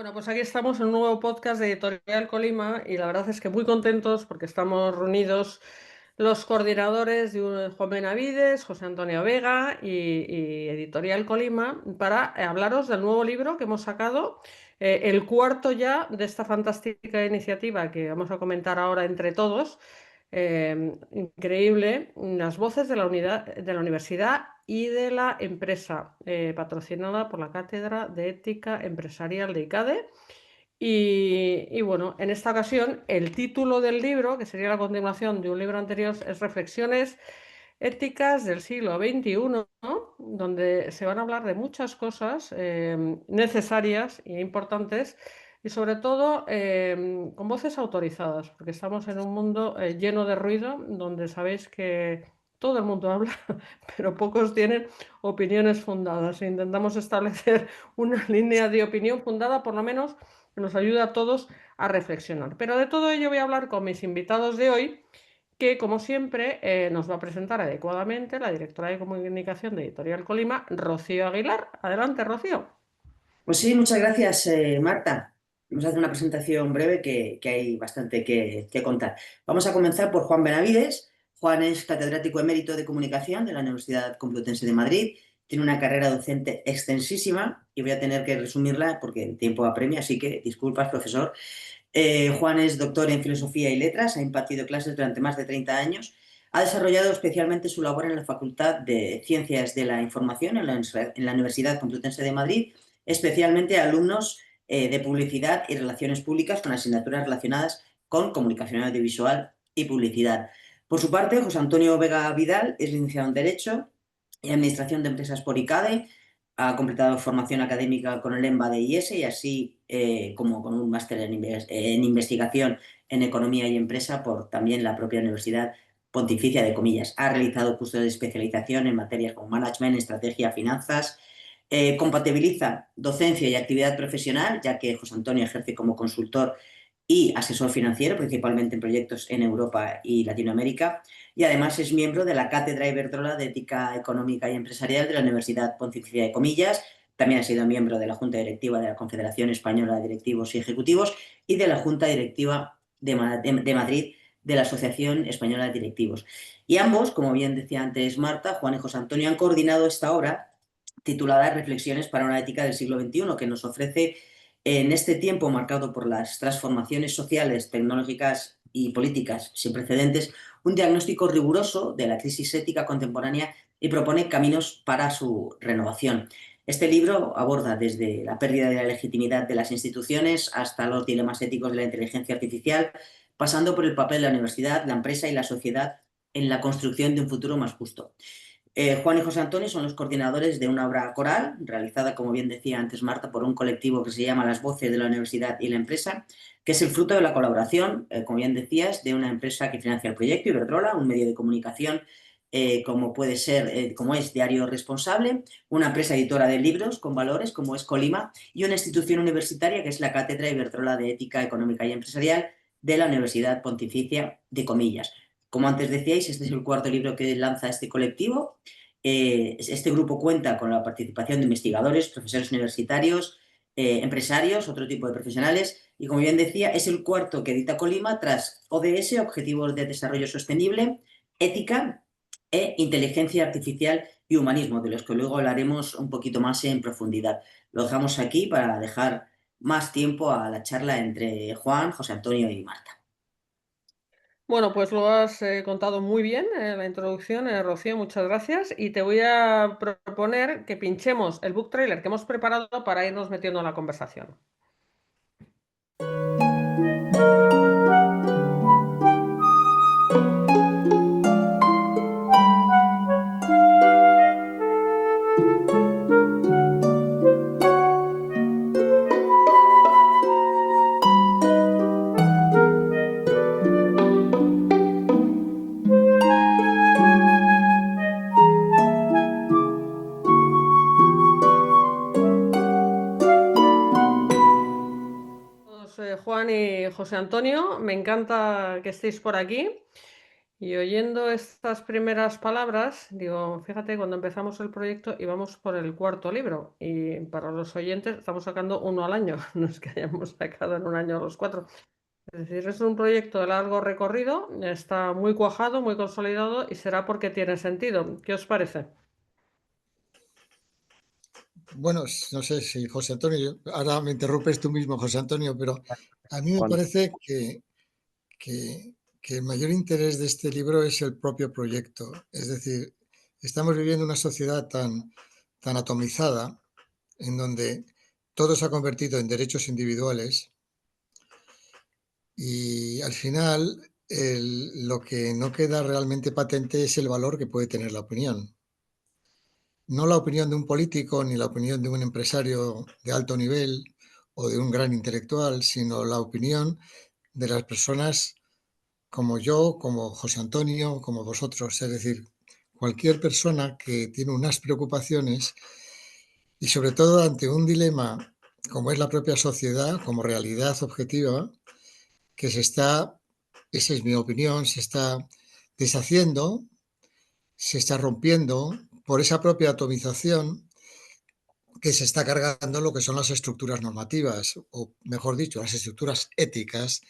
Bueno, pues aquí estamos en un nuevo podcast de Editorial Colima y la verdad es que muy contentos porque estamos reunidos los coordinadores de Juan Benavides, José Antonio Vega y Editorial Colima para hablaros del nuevo libro que hemos sacado, el cuarto ya de esta fantástica iniciativa que vamos a comentar ahora entre todos. Increíble, las voces de la unidad, de la universidad y de la empresa, patrocinada por la Cátedra de Ética Empresarial de ICADE. Y bueno, en esta ocasión el título del libro, que sería la continuación de un libro anterior, es Reflexiones éticas del siglo XXI, ¿no? Donde se van a hablar de muchas cosas necesarias e importantes y sobre todo con voces autorizadas, porque estamos en un mundo lleno de ruido, donde sabéis que todo el mundo habla, pero pocos tienen opiniones fundadas. E intentamos establecer una línea de opinión fundada, por lo menos, que nos ayude a todos a reflexionar. Pero de todo ello voy a hablar con mis invitados de hoy, que como siempre nos va a presentar adecuadamente la directora de comunicación de Editorial Colima, Rocío Aguilar. Adelante, Rocío. Pues sí, muchas gracias, Marta. Vamos a hacer una presentación breve que hay bastante que contar. Vamos a comenzar por Juan Benavides. Juan es catedrático emérito de comunicación de la Universidad Complutense de Madrid. Tiene una carrera docente extensísima y voy a tener que resumirla porque el tiempo apremia, así que disculpas, profesor. Juan es doctor en Filosofía y Letras, ha impartido clases durante más de 30 años. Ha desarrollado especialmente su labor en la Facultad de Ciencias de la Información en la Universidad Complutense de Madrid, especialmente a alumnos de Publicidad y Relaciones Públicas con asignaturas relacionadas con comunicación audiovisual y publicidad. Por su parte, José Antonio Vega Vidal es licenciado en Derecho y Administración de Empresas por ICADE. Ha completado formación académica con el EMBA de IES y así como con un máster en investigación en economía y empresa por también la propia Universidad Pontificia de Comillas. Ha realizado cursos de especialización en materias como management, estrategia, finanzas. Compatibiliza docencia y actividad profesional, ya que José Antonio ejerce como consultor y asesor financiero, principalmente en proyectos en Europa y Latinoamérica, y además es miembro de la Cátedra Iberdrola de Ética Económica y Empresarial de la Universidad Pontificia de Comillas. También ha sido miembro de la Junta Directiva de la Confederación Española de Directivos y Ejecutivos y de la Junta Directiva de Madrid de la Asociación Española de Directivos. Y ambos, como bien decía antes Marta, Juan y José Antonio, han coordinado esta obra titulada Reflexiones para una ética del siglo XXI, que nos ofrece en este tiempo marcado por las transformaciones sociales, tecnológicas y políticas sin precedentes, un diagnóstico riguroso de la crisis ética contemporánea y propone caminos para su renovación. Este libro aborda desde la pérdida de la legitimidad de las instituciones hasta los dilemas éticos de la inteligencia artificial, pasando por el papel de la universidad, la empresa y la sociedad en la construcción de un futuro más justo. Juan y José Antonio son los coordinadores de una obra coral realizada, como bien decía antes Marta, por un colectivo que se llama Las Voces de la Universidad y la Empresa, que es el fruto de la colaboración, como bien decías, de una empresa que financia el proyecto, Iberdrola, un medio de comunicación como puede ser, como es Diario Responsable, una empresa editora de libros con valores como es Colima y una institución universitaria que es la Cátedra Iberdrola de Ética Económica y Empresarial de la Universidad Pontificia de Comillas. Como antes decíais, este es el cuarto libro que lanza este colectivo. Este grupo cuenta con la participación de investigadores, profesores universitarios, empresarios, otro tipo de profesionales, y como bien decía, es el cuarto que edita Colima tras ODS, Objetivos de Desarrollo Sostenible, Ética e Inteligencia Artificial y Humanismo, de los que luego hablaremos un poquito más en profundidad. Lo dejamos aquí para dejar más tiempo a la charla entre Juan, José Antonio y Marta. Bueno, pues lo has contado muy bien en la introducción, Rocío, muchas gracias. Y te voy a proponer que pinchemos el book trailer que hemos preparado para irnos metiendo en la conversación. Juan y José Antonio, me encanta que estéis por aquí. Y oyendo estas primeras palabras, digo, fíjate, cuando empezamos el proyecto íbamos por el cuarto libro y para los oyentes estamos sacando uno al año, no es que hayamos sacado en un año los cuatro. Es decir, es un proyecto de largo recorrido, está muy cuajado, muy consolidado y será porque tiene sentido. ¿Qué os parece? Bueno, no sé si José Antonio, ahora me interrumpes tú mismo, José Antonio, pero a mí me Juan. parece que, que el mayor interés de este libro es el propio proyecto. Es decir, estamos viviendo una sociedad tan atomizada en donde todo se ha convertido en derechos individuales y al final lo que no queda realmente patente es el valor que puede tener la opinión. No la opinión de un político ni la opinión de un empresario de alto nivel o de un gran intelectual, sino la opinión de las personas como yo, como José Antonio, como vosotros. Es decir, cualquier persona que tiene unas preocupaciones y sobre todo ante un dilema como es la propia sociedad, como realidad objetiva, que esa es mi opinión, se está deshaciendo, se está rompiendo por esa propia atomización que se está cargando lo que son las estructuras normativas, o mejor dicho, las estructuras éticas,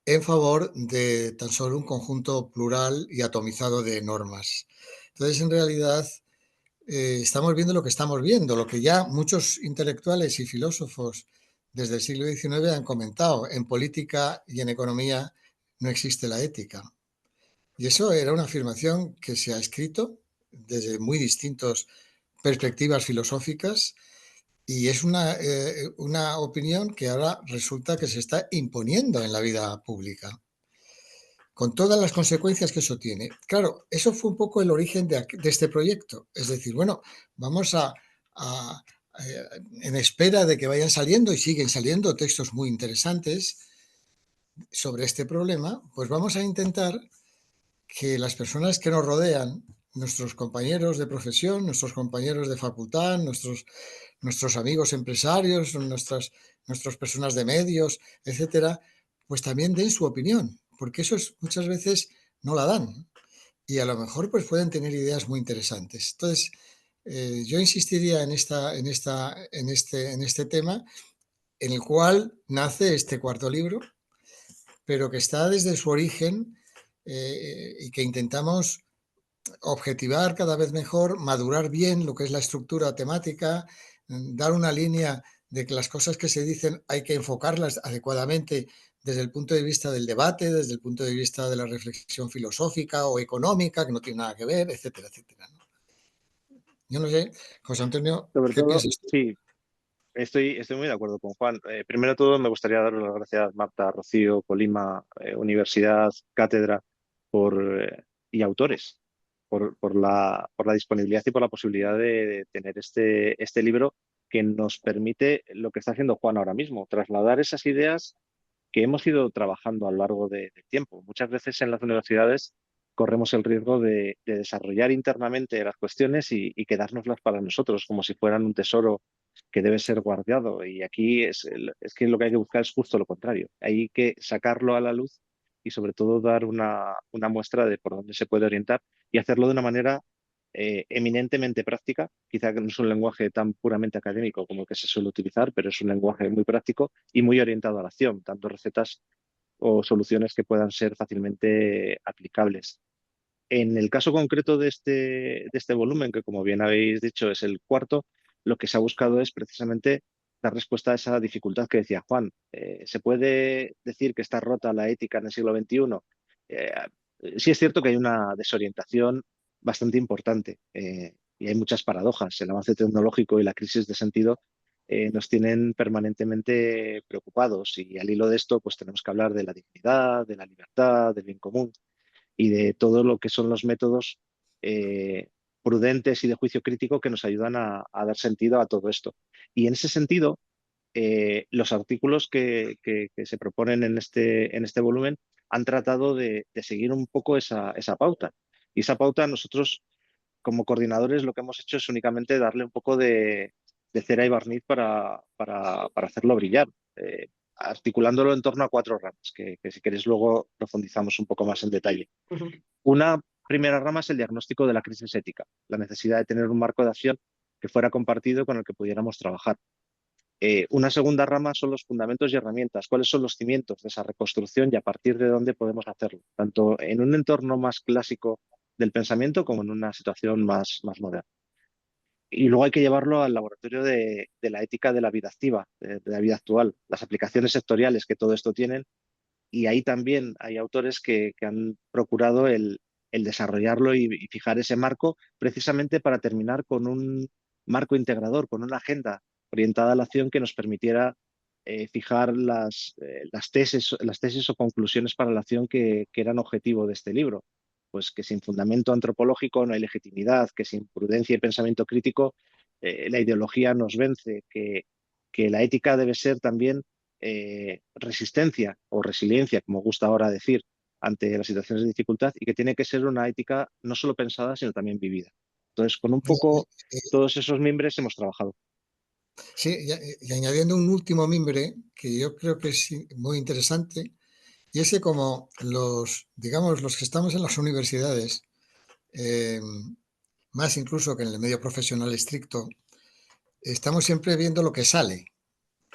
en favor de tan solo un conjunto plural y atomizado de normas. Entonces, en realidad, estamos viendo lo que estamos viendo, lo que ya muchos intelectuales y filósofos desde el siglo XIX han comentado. En política y en economía no existe la ética. Y eso era una afirmación que se ha escrito desde muy distintas perspectivas filosóficas y es una opinión que ahora resulta que se está imponiendo en la vida pública, con todas las consecuencias que eso tiene. Claro, eso fue un poco el origen de este proyecto. Es decir, bueno, vamos a, en espera de que vayan saliendo y siguen saliendo textos muy interesantes sobre este problema, pues vamos a intentar que las personas que nos rodean, nuestros compañeros de profesión, nuestros compañeros de facultad, nuestros amigos empresarios, nuestras personas de medios, etcétera, pues también den su opinión, porque eso muchas veces no la dan y a lo mejor pues pueden tener ideas muy interesantes. Entonces, yo insistiría en este tema, en el cual nace este cuarto libro, pero que está desde su origen y que intentamos objetivar cada vez mejor, madurar bien lo que es la estructura temática, dar una línea de que las cosas que se dicen hay que enfocarlas adecuadamente desde el punto de vista del debate, desde el punto de vista de la reflexión filosófica o económica, que no tiene nada que ver, etcétera, etcétera, ¿no? Yo no sé, José Antonio, Sobre ¿qué todo, piensas tú? sí, estoy muy de acuerdo con Juan. Primero de todo, me gustaría dar las gracias, Marta, Rocío, Colima, Universidad, Cátedra y autores por la disponibilidad y por la posibilidad de tener este libro que nos permite lo que está haciendo Juan ahora mismo, trasladar esas ideas que hemos ido trabajando a lo largo del tiempo. Muchas veces en las universidades corremos el riesgo de desarrollar internamente las cuestiones y quedárnoslas para nosotros, como si fueran un tesoro que debe ser guardado. Y aquí es que lo que hay que buscar es justo lo contrario. Hay que sacarlo a la luz y sobre todo dar una muestra de por dónde se puede orientar y hacerlo de una manera eminentemente práctica. Quizá que no es un lenguaje tan puramente académico como el que se suele utilizar, pero es un lenguaje muy práctico y muy orientado a la acción, dando recetas o soluciones que puedan ser fácilmente aplicables. En el caso concreto de este volumen, que como bien habéis dicho es el cuarto, lo que se ha buscado es precisamente dar respuesta a esa dificultad que decía Juan. ¿Se puede decir que está rota la ética en el siglo XXI? Eh, sí es cierto que hay una desorientación bastante importante y hay muchas paradojas. El avance tecnológico y la crisis de sentido nos tienen permanentemente preocupados y al hilo de esto pues tenemos que hablar de la dignidad, de la libertad, del bien común y de todo lo que son los métodos eh, prudentes y de juicio crítico que nos ayudan a dar sentido a todo esto. Y en ese sentido, los artículos que se proponen en este volumen han tratado de seguir un poco esa pauta. Y esa pauta nosotros, como coordinadores, lo que hemos hecho es únicamente darle un poco de cera y barniz para hacerlo brillar. articulándolo en torno a 4 ramas, que si queréis luego profundizamos un poco más en detalle. Ujú. Una primera rama es el diagnóstico de la crisis ética, la necesidad de tener un marco de acción que fuera compartido con el que pudiéramos trabajar. Una segunda rama son los fundamentos y herramientas, cuáles son los cimientos de esa reconstrucción y a partir de dónde podemos hacerlo, tanto en un entorno más clásico del pensamiento como en una situación más moderna. Y luego hay que llevarlo al laboratorio de la ética de la vida activa, de la vida actual, las aplicaciones sectoriales que todo esto tienen. Y ahí también hay autores que han procurado el desarrollarlo y fijar ese marco precisamente para terminar con un marco integrador, con una agenda orientada a la acción que nos permitiera fijar las tesis o conclusiones para la acción que eran objetivo de este libro. Pues que sin fundamento antropológico no hay legitimidad, que sin prudencia y pensamiento crítico la ideología nos vence, que la ética debe ser también resistencia o resiliencia, como gusta ahora decir, ante las situaciones de dificultad y que tiene que ser una ética no solo pensada, sino también vivida. Entonces, con un poco todos esos mimbres hemos trabajado. Sí, y añadiendo un último mimbre que yo creo que es muy interesante, y es que como digamos, los que estamos en las universidades, más incluso que en el medio profesional estricto, estamos siempre viendo lo que sale.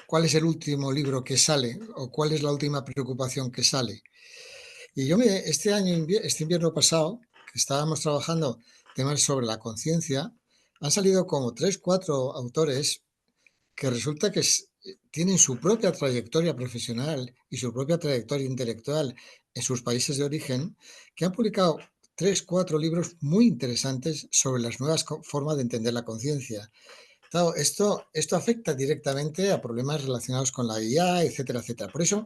¿Cuál es el último libro que sale? ¿O cuál es la última preocupación que sale? Y este invierno pasado, que estábamos trabajando temas sobre la conciencia, han salido como 3, 4 autores que resulta que tienen su propia trayectoria profesional y su propia trayectoria intelectual en sus países de origen, que han publicado 3, 4 libros muy interesantes sobre las nuevas formas de entender la conciencia. Claro, esto afecta directamente a problemas relacionados con la IA, etcétera, etcétera. Por eso,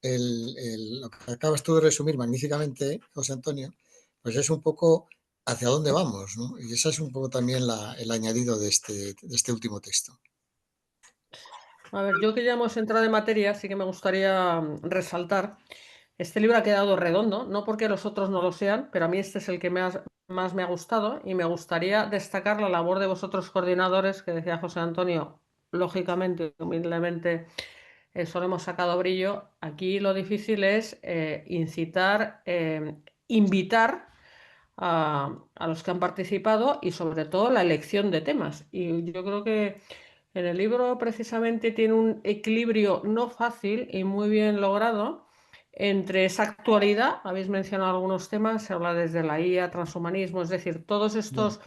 lo que acabas tú de resumir magníficamente, José Antonio, pues es un poco hacia dónde vamos, ¿no? Y ese es un poco también el añadido de este último texto. A ver, yo que ya hemos entrado en materia, sí que me gustaría resaltar. Este libro ha quedado redondo, no porque los otros no lo sean, pero a mí este es el que más me ha gustado y me gustaría destacar la labor de vosotros coordinadores, que decía José Antonio, lógicamente, humildemente, solo hemos sacado brillo. Aquí lo difícil es incitar, invitar a los que han participado y sobre todo la elección de temas. Y yo creo que en el libro precisamente tiene un equilibrio no fácil y muy bien logrado entre esa actualidad, habéis mencionado algunos temas, se habla desde la IA, transhumanismo, es decir, todos estos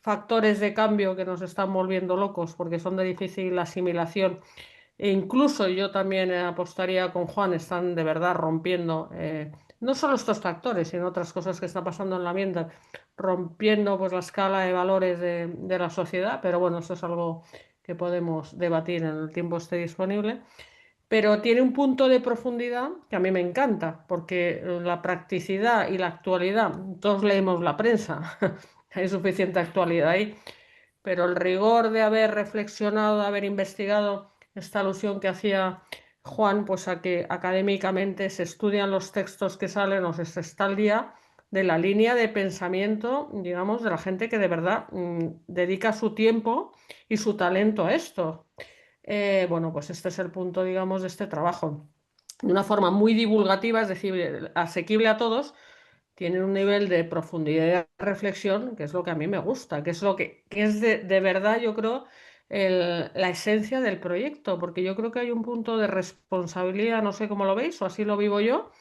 factores de cambio que nos están volviendo locos porque son de difícil asimilación. E incluso yo también apostaría con Juan, están de verdad rompiendo, no solo estos factores, sino otras cosas que están pasando en la ambiente, rompiendo pues la escala de valores de la sociedad, pero bueno, eso es algo que podemos debatir en el tiempo esté disponible. Pero tiene un punto de profundidad que a mí me encanta, porque la practicidad y la actualidad, todos leemos la prensa, hay suficiente actualidad ahí, pero el rigor de haber reflexionado, de haber investigado esta alusión que hacía Juan, pues a que académicamente se estudian los textos que salen o se está al día de la línea de pensamiento, digamos, de la gente que de verdad dedica su tiempo y su talento a esto. Bueno, pues este es el punto, digamos, de este trabajo. De una forma muy divulgativa, es decir, asequible a todos, tiene un nivel de profundidad y de reflexión que es lo que a mí me gusta, que es lo que es de verdad, yo creo, la esencia del proyecto, porque yo creo que hay un punto de responsabilidad, no sé cómo lo veis, o así lo vivo yo.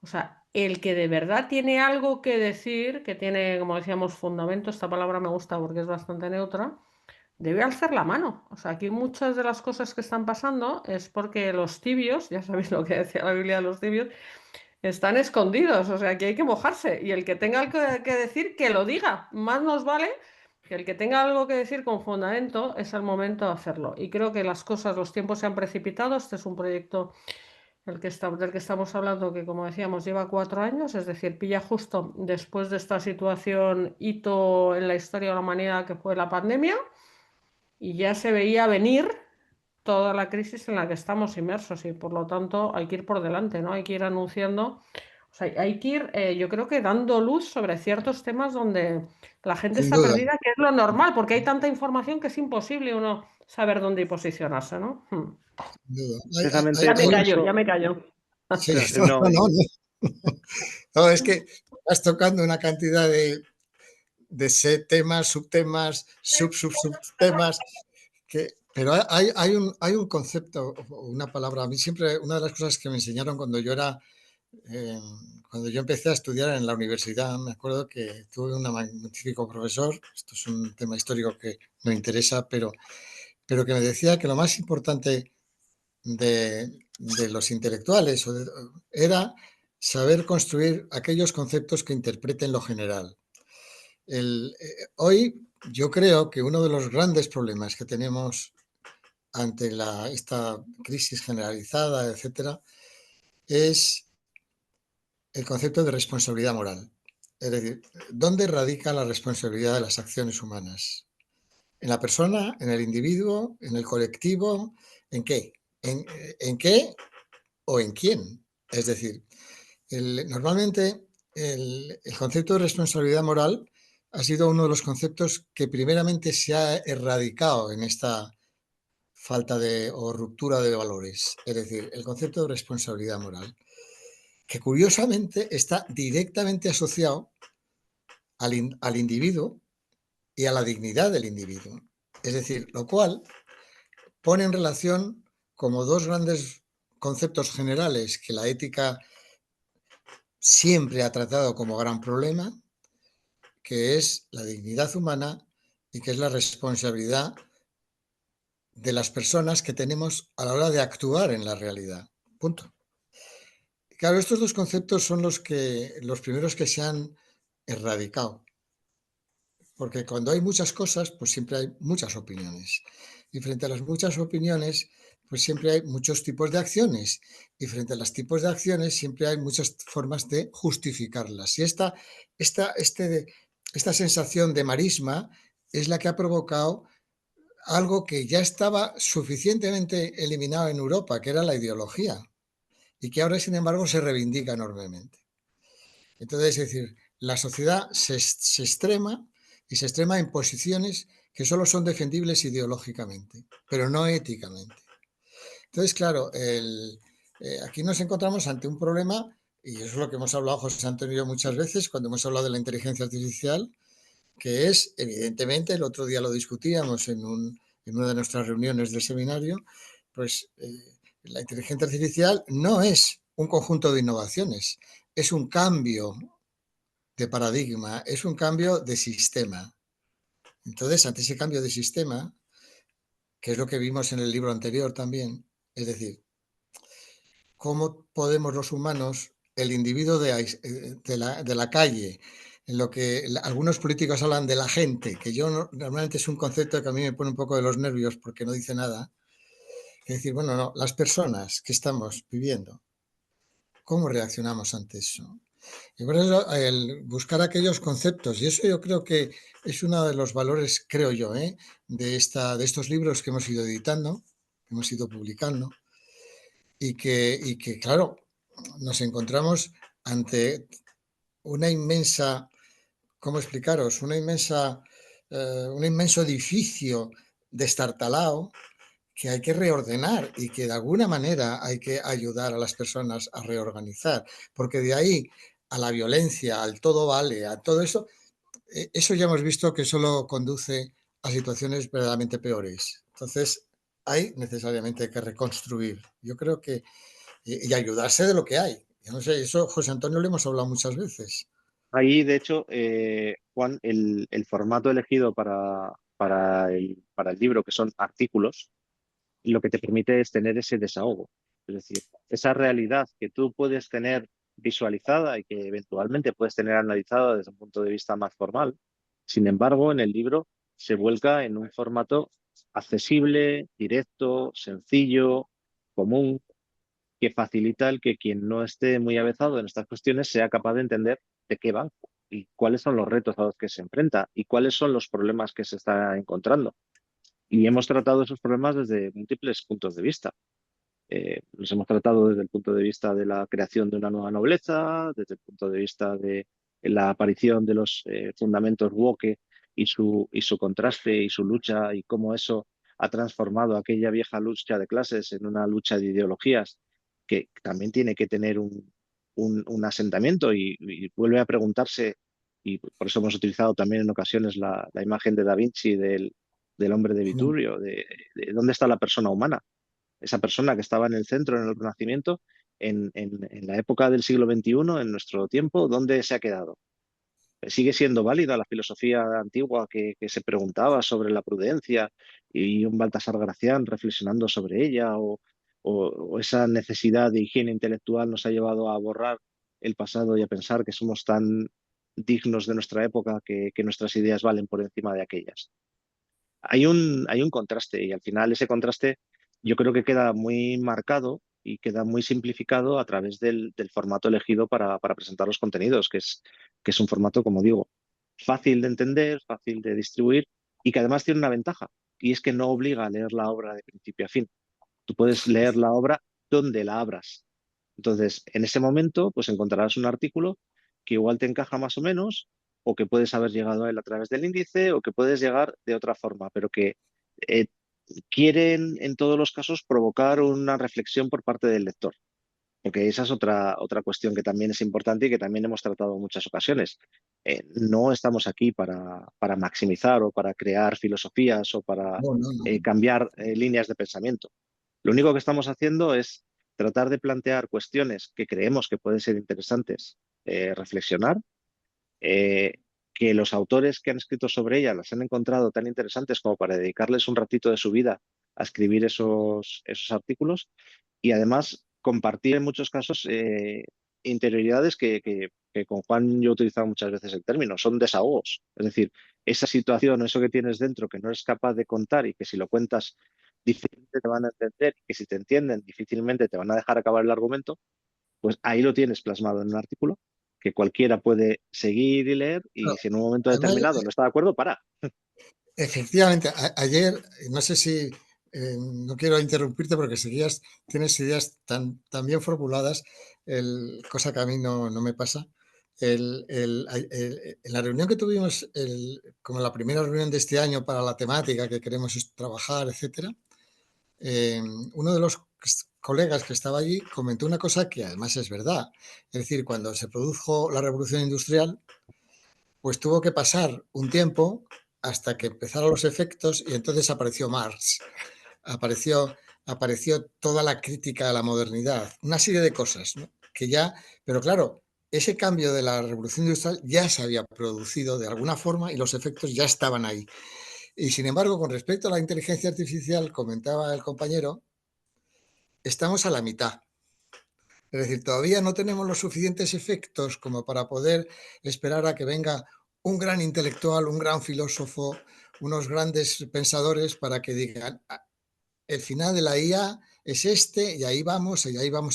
O sea, el que de verdad tiene algo que decir, que tiene, como decíamos, fundamento, esta palabra me gusta porque es bastante neutra, debe alzar la mano. O sea, aquí muchas de las cosas que están pasando es porque los tibios, ya sabéis lo que decía la Biblia de los tibios, están escondidos. O sea, que hay que mojarse. Y el que tenga algo que decir, que lo diga. Más nos vale que el que tenga algo que decir con fundamento es el momento de hacerlo. Y creo que las cosas, los tiempos se han precipitado. Este es un proyecto del que estamos hablando, que como decíamos, lleva 4 años, es decir, pilla justo después de esta situación hito en la historia de la humanidad que fue la pandemia y ya se veía venir toda la crisis en la que estamos inmersos y por lo tanto hay que ir por delante, ¿no? Hay que ir anunciando. O sea, hay que ir, yo creo que dando luz sobre ciertos temas donde la gente Sin está duda, perdida, que es lo normal, porque hay tanta información que es imposible uno saber dónde posicionarse, ¿no? sin duda. Precisamente Ya me por callo, eso, ya me callo. Sí, no, no, no, no, no. No, es que vas tocando una cantidad de temas, subtemas, subtemas, pero hay un concepto, una palabra. A mí siempre, una de las cosas que me enseñaron eh, cuando yo empecé a estudiar en la universidad, me acuerdo que tuve un magnífico profesor, esto es un tema histórico que no interesa, pero que me decía que lo más importante de los intelectuales era saber construir aquellos conceptos que interpreten lo general. Hoy yo creo que uno de los grandes problemas que tenemos ante esta crisis generalizada, etcétera, es el concepto de responsabilidad moral. Es decir, ¿dónde radica la responsabilidad de las acciones humanas? ¿En la persona, en el individuo, en el colectivo? ¿En qué? ¿En qué o en quién? Es decir, normalmente el concepto de responsabilidad moral ha sido uno de los conceptos que primeramente se ha erradicado en esta falta o ruptura de valores. Es decir, el concepto de responsabilidad moral, que curiosamente está directamente asociado al individuo y a la dignidad del individuo. Es decir, lo cual pone en relación como dos grandes conceptos generales que la ética siempre ha tratado como gran problema, que es la dignidad humana y que es la responsabilidad de las personas que tenemos a la hora de actuar en la realidad. Punto. Claro, estos dos conceptos son los primeros que se han erradicado, porque cuando hay muchas cosas, pues siempre hay muchas opiniones. Y frente a las muchas opiniones, pues siempre hay muchos tipos de acciones. Y frente a los tipos de acciones, siempre hay muchas formas de justificarlas. Y esta sensación de marisma es la que ha provocado algo que ya estaba suficientemente eliminado en Europa, que era la ideología, y que ahora, sin embargo, se reivindica enormemente. Entonces, es decir, la sociedad se extrema y se extrema en posiciones que solo son defendibles ideológicamente, pero no éticamente. Entonces, claro, aquí nos encontramos ante un problema, y eso es lo que hemos hablado José Antonio y yo muchas veces cuando hemos hablado de la inteligencia artificial, que es, evidentemente, el otro día lo discutíamos en una de nuestras reuniones del seminario, pues la inteligencia artificial no es un conjunto de innovaciones, es un cambio de paradigma, es un cambio de sistema. Entonces, ante ese cambio de sistema, que es lo que vimos en el libro anterior también, es decir, cómo podemos los humanos, el individuo de la calle, en lo que algunos políticos hablan de la gente, que yo normalmente es un concepto que a mí me pone un poco de los nervios porque no dice nada, es decir, bueno, no, las personas que estamos viviendo, ¿cómo reaccionamos ante eso? Y por eso el buscar aquellos conceptos, y eso yo creo que es uno de los valores, creo yo, de estos libros que hemos ido editando, que hemos ido publicando, y que, claro, nos encontramos ante una inmensa, ¿cómo explicaros? Un inmenso edificio destartalado que hay que reordenar y que de alguna manera hay que ayudar a las personas a reorganizar, porque de ahí a la violencia, al todo vale, a todo eso, eso ya hemos visto que solo conduce a situaciones verdaderamente peores. Entonces, hay necesariamente que reconstruir. Yo creo que, y ayudarse de lo que hay. Yo no sé, eso José Antonio lo hemos hablado muchas veces. ahí de hecho, Juan, el formato elegido para el libro, que son artículos, lo que te permite es tener ese desahogo. Es decir, esa realidad que tú puedes tener visualizada y que eventualmente puedes tener analizada desde un punto de vista más formal. Sin embargo, en el libro se vuelca en un formato accesible, directo, sencillo, común, que facilita el que quien no esté muy avezado en estas cuestiones sea capaz de entender de qué van y cuáles son los retos a los que se enfrenta y cuáles son los problemas que se está encontrando. Y hemos tratado esos problemas desde múltiples puntos de vista. Los hemos tratado desde el punto de vista de la creación de una nueva nobleza, desde el punto de vista de la aparición de los fundamentos woke y su contraste y su lucha y cómo eso ha transformado aquella vieja lucha de clases en una lucha de ideologías que también tiene que tener un asentamiento y vuelve a preguntarse, y por eso hemos utilizado también en ocasiones la imagen de Da Vinci del hombre de Vitrurio, de dónde está la persona humana, esa persona que estaba en el centro en el Renacimiento, en la época del siglo XXI, en nuestro tiempo, ¿dónde se ha quedado? Sigue siendo válida la filosofía antigua que se preguntaba sobre la prudencia y un Baltasar Gracián reflexionando sobre ella o esa necesidad de higiene intelectual nos ha llevado a borrar el pasado y a pensar que somos tan dignos de nuestra época que nuestras ideas valen por encima de aquellas. Hay un contraste y al final ese contraste yo creo que queda muy marcado y queda muy simplificado a través del formato elegido para presentar los contenidos, que es un formato, como digo, fácil de entender, fácil de distribuir y que además tiene una ventaja y es que no obliga a leer la obra de principio a fin. Tú puedes leer la obra donde la abras. Entonces, en ese momento, pues encontrarás un artículo que igual te encaja más o menos, o que puedes haber llegado a él a través del índice, o que puedes llegar de otra forma, pero que eh, quieren en todos los casos provocar una reflexión por parte del lector. Porque esa es otra cuestión que también es importante y que también hemos tratado en muchas ocasiones. No estamos aquí para maximizar o para crear filosofías o para No, no, no. cambiar líneas de pensamiento. Lo único que estamos haciendo es tratar de plantear cuestiones que creemos que pueden ser interesantes reflexionar, eh, que los autores que han escrito sobre ella las han encontrado tan interesantes como para dedicarles un ratito de su vida a escribir esos artículos y además compartir en muchos casos interioridades que con Juan yo he utilizado muchas veces el término, son desahogos. Es decir, esa situación, eso que tienes dentro que no eres capaz de contar y que si lo cuentas difícilmente te van a entender, que si te entienden difícilmente te van a dejar acabar el argumento, pues ahí lo tienes plasmado en un artículo que cualquiera puede seguir y leer y Claro, si en un momento además, determinado no está de acuerdo, para. efectivamente, ayer, no sé si, no quiero interrumpirte porque tienes ideas tan bien formuladas, cosa que a mí no me pasa. En la reunión que tuvimos, como la primera reunión de este año para la temática que queremos trabajar, etcétera, uno de los colegas que estaba allí comentó una cosa que además es verdad. Es decir, cuando se produjo la revolución industrial, pues tuvo que pasar un tiempo hasta que empezaron los efectos y entonces apareció Marx, apareció, apareció toda la crítica a la modernidad, una serie de cosas, ¿no? Que ya, pero claro, ese cambio de la revolución industrial ya se había producido de alguna forma y los efectos ya estaban ahí. Y sin embargo, con respecto a la inteligencia artificial, comentaba el compañero, estamos a la mitad. Es decir, todavía no tenemos los suficientes efectos como para poder esperar a que venga un gran intelectual, un gran filósofo, unos grandes pensadores para que digan, el final de la IA es este y ahí vamos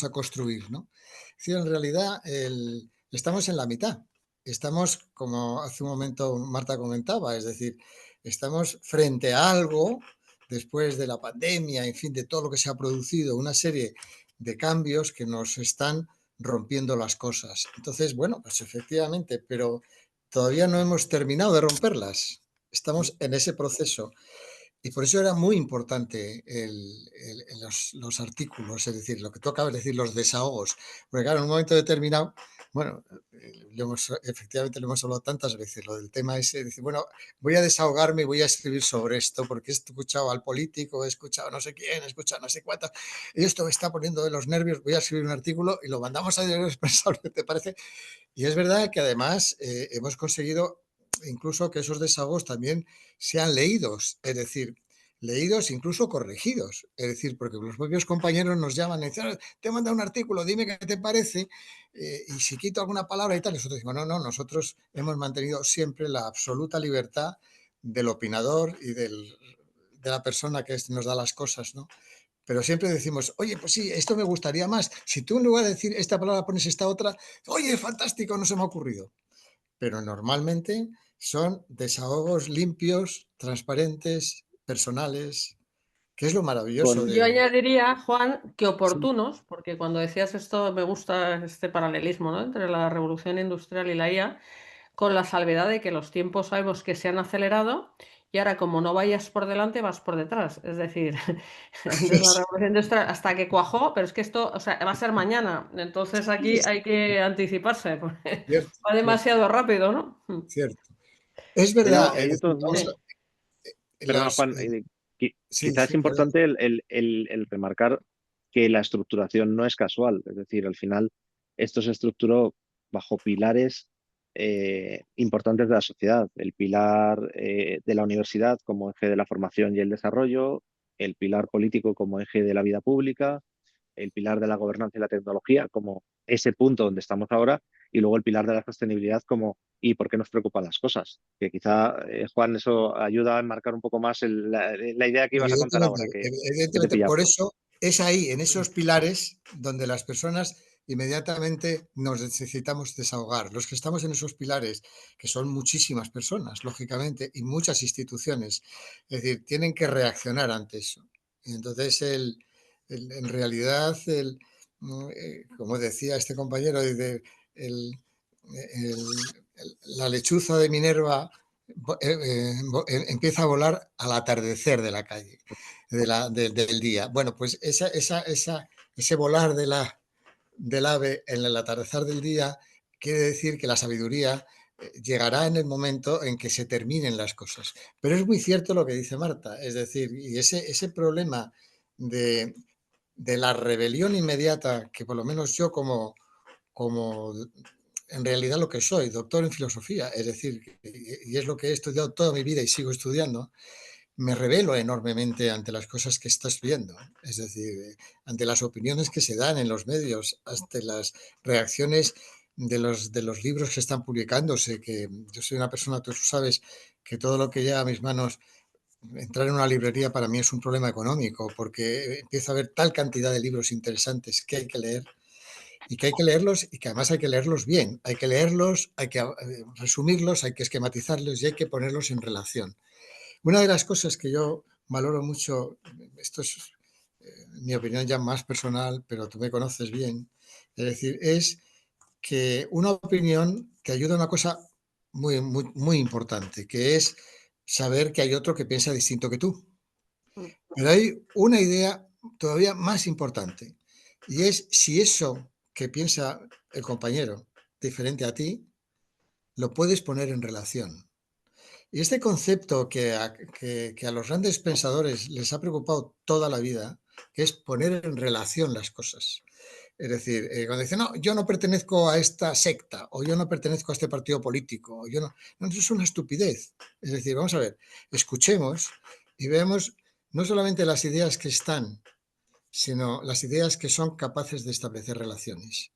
a construir, ¿no? Es decir, en realidad estamos en la mitad. Estamos, como hace un momento Marta comentaba, es decir, estamos frente a algo, después de la pandemia, en fin, de todo lo que se ha producido, una serie de cambios que nos están rompiendo las cosas. Entonces, bueno, pues efectivamente, pero todavía no hemos terminado de romperlas. Estamos en ese proceso. Y por eso era muy importante los artículos, es decir, lo que tú acabas de decir, los desahogos. Porque claro, en un momento determinado, bueno, efectivamente lo hemos hablado tantas veces, lo del tema ese, decir, bueno, voy a desahogarme y voy a escribir sobre esto, porque he escuchado al político, he escuchado no sé quién, he escuchado no sé cuántas, y esto me está poniendo de los nervios, voy a escribir un artículo y lo mandamos a Diario Expresor, ¿te parece? Y es verdad que además hemos conseguido incluso que esos desahogos también sean leídos, es decir, leídos incluso corregidos, es decir, porque los propios compañeros nos llaman y dicen, te manda un artículo, dime qué te parece, y si quito alguna palabra y tal, nosotros decimos, no, nosotros hemos mantenido siempre la absoluta libertad del opinador y de la persona que nos da las cosas, ¿no? Pero siempre decimos, oye, pues sí, esto me gustaría más. Si tú en lugar de decir esta palabra pones esta otra, oye, fantástico, no se me ha ocurrido. Pero normalmente son desahogos limpios, transparentes, personales, que es lo maravilloso Yo de... añadiría, Juan, que Sí, oportunos, porque cuando decías esto me gusta este paralelismo, ¿no?, entre la revolución industrial y la IA, con la salvedad de que los tiempos sabemos que se han acelerado y ahora como no vayas por delante, vas por detrás. Es decir, antes la revolución industrial hasta que cuajó, pero es que esto, o sea, va a ser mañana. Entonces aquí hay que anticiparse, porque cierto, va cierto, demasiado rápido, ¿no? cierto. Es Pero verdad, es de decir, todos vamos modos, a... Sí. perdona Las, Juan, sí, quizás es sí, perdón. importante el remarcar que la estructuración no es casual, es decir, al final esto se estructuró bajo pilares importantes de la sociedad, el pilar de la universidad como eje de la formación y el desarrollo, el pilar político como eje de la vida pública, el pilar de la gobernanza y la tecnología como ese punto donde estamos ahora, y luego el pilar de la sostenibilidad como ¿y por qué nos preocupan las cosas? Que quizá, Juan, eso ayuda a enmarcar un poco más la idea que ibas a contar Evidentemente, ahora, que te he evidentemente, pillado. por eso es ahí, en esos pilares, donde las personas inmediatamente nos necesitamos desahogar. Los que estamos en esos pilares, que son muchísimas personas, lógicamente, y muchas instituciones, es decir, tienen que reaccionar ante eso. Y entonces, en realidad, como decía este compañero, la lechuza de Minerva empieza a volar al atardecer de la calle, del día. Bueno, pues ese volar del ave en el atardecer del día quiere decir que la sabiduría llegará en el momento en que se terminen las cosas. Pero es muy cierto lo que dice Marta, es decir, y ese problema de, de la rebelión inmediata, que por lo menos yo como en realidad lo que soy, doctor en filosofía, es decir, y es lo que he estudiado toda mi vida y sigo estudiando, me revelo enormemente ante las cosas que estás viendo, es decir, ante las opiniones que se dan en los medios, ante las reacciones de los libros que están publicándose, que yo soy una persona, tú sabes, que todo lo que llega a mis manos, entrar en una librería para mí es un problema económico, porque empiezo a ver tal cantidad de libros interesantes que hay que leer y que hay que leerlos y que además hay que leerlos bien, hay que leerlos, hay que resumirlos, hay que esquematizarlos y hay que ponerlos en relación. Una de las cosas que yo valoro mucho, esto es mi opinión ya más personal, pero tú me conoces bien, es decir, es que una opinión te ayuda a una cosa muy, muy, muy importante, que es saber que hay otro que piensa distinto que tú. Pero hay una idea todavía más importante, y es si eso que piensa el compañero diferente a ti, lo puedes poner en relación. Y este concepto que a los grandes pensadores les ha preocupado toda la vida, que es poner en relación las cosas. Es decir, cuando dicen, no, yo no pertenezco a esta secta, o yo no pertenezco a este partido político, o yo no, no, eso es una estupidez. Es decir, vamos a ver, escuchemos y veamos no solamente las ideas que están, sino las ideas que son capaces de establecer relaciones.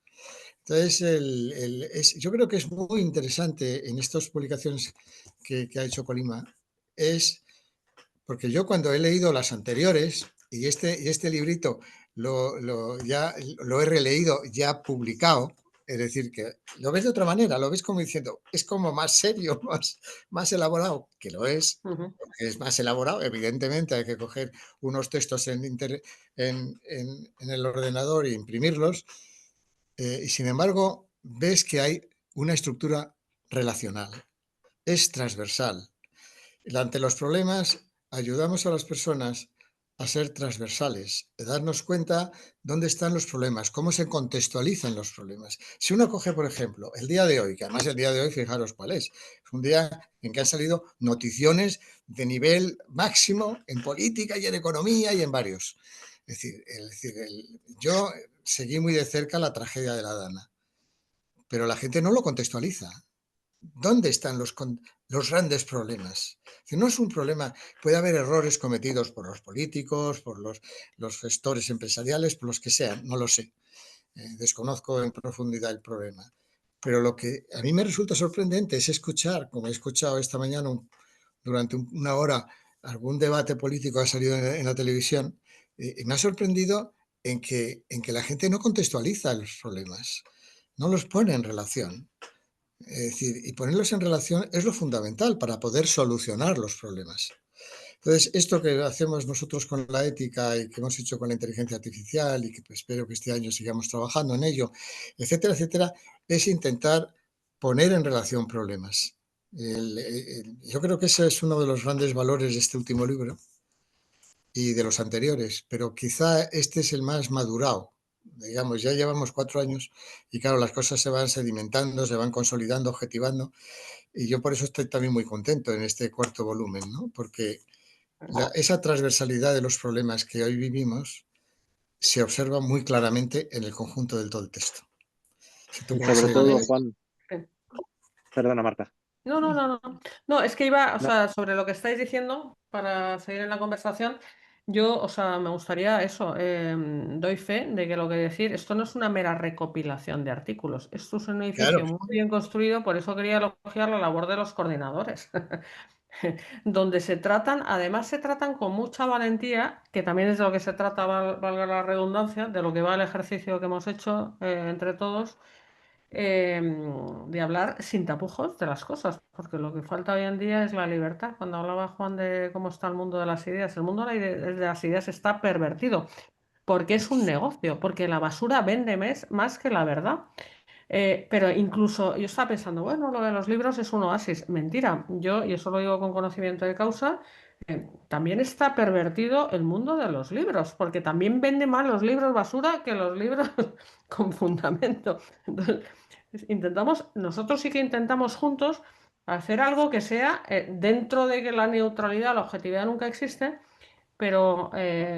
Entonces, yo creo que es muy interesante en estas publicaciones que ha hecho Colima, es porque yo cuando he leído las anteriores y este librito ya lo he releído ya publicado, es decir, que lo ves de otra manera, lo ves como diciendo, es como más serio, más elaborado, que lo es, Ujú. porque es más elaborado, evidentemente hay que coger unos textos en el ordenador e imprimirlos, y sin embargo ves que hay una estructura relacional, es transversal. Ante los problemas, ayudamos a las personas a ser transversales, a darnos cuenta dónde están los problemas, cómo se contextualizan los problemas. Si uno coge, por ejemplo, el día de hoy, que además el día de hoy, fijaros cuál es un día en que han salido noticiones de nivel máximo en política y en economía y en varios. Yo seguí muy de cerca la tragedia de la Dana, pero la gente no lo contextualiza. ¿Dónde están los grandes problemas? Si no es un problema, puede haber errores cometidos por los políticos, por los gestores empresariales, por los que sean, no lo sé. Desconozco en profundidad el problema. Pero lo que a mí me resulta sorprendente es escuchar, como he escuchado esta mañana durante una hora, algún debate político ha salido en la televisión, y me ha sorprendido en que la gente no contextualiza los problemas, no los pone en relación. Es decir, y ponerlos en relación es lo fundamental para poder solucionar los problemas. Entonces, esto que hacemos nosotros con la ética y que hemos hecho con la inteligencia artificial y que espero que este año sigamos trabajando en ello, etcétera, etcétera, es intentar poner en relación problemas. Yo creo que ese es uno de los grandes valores de este último libro y de los anteriores, pero quizá este es el más madurado. Digamos, ya llevamos 4 años y claro, las cosas se van sedimentando, se van consolidando, objetivando, y yo por eso estoy también muy contento en este cuarto volumen, ¿no? Porque esa transversalidad de los problemas que hoy vivimos se observa muy claramente en el conjunto del todo el texto. Si tú Y pones sobre Además, todo, el- Juan, sí. perdona, Marta. No, no, no, no. No, es que iba, o No, sea, sobre lo que estáis diciendo, para seguir en la conversación, yo, o sea, me gustaría eso, doy fe de que lo que decir, esto no es una mera recopilación de artículos, esto es un claro, edificio muy bien construido, por eso quería elogiar la labor de los coordinadores, donde se tratan, además se tratan con mucha valentía, que también es de lo que se trata, valga la redundancia, de lo que va el ejercicio que hemos hecho entre todos de hablar sin tapujos de las cosas, porque lo que falta hoy en día es la libertad. Cuando hablaba Juan de cómo está el mundo de las ideas, el mundo de las ideas está pervertido, porque es un negocio, porque la basura vende más que la verdad. Pero incluso yo estaba pensando, bueno, lo de los libros es un oasis. Mentira, yo, y eso lo digo con conocimiento de causa, también está pervertido el mundo de los libros, porque también vende más los libros basura que los libros con fundamento. Entonces, nosotros sí que intentamos juntos hacer algo que sea dentro de que la neutralidad, la objetividad nunca existe, pero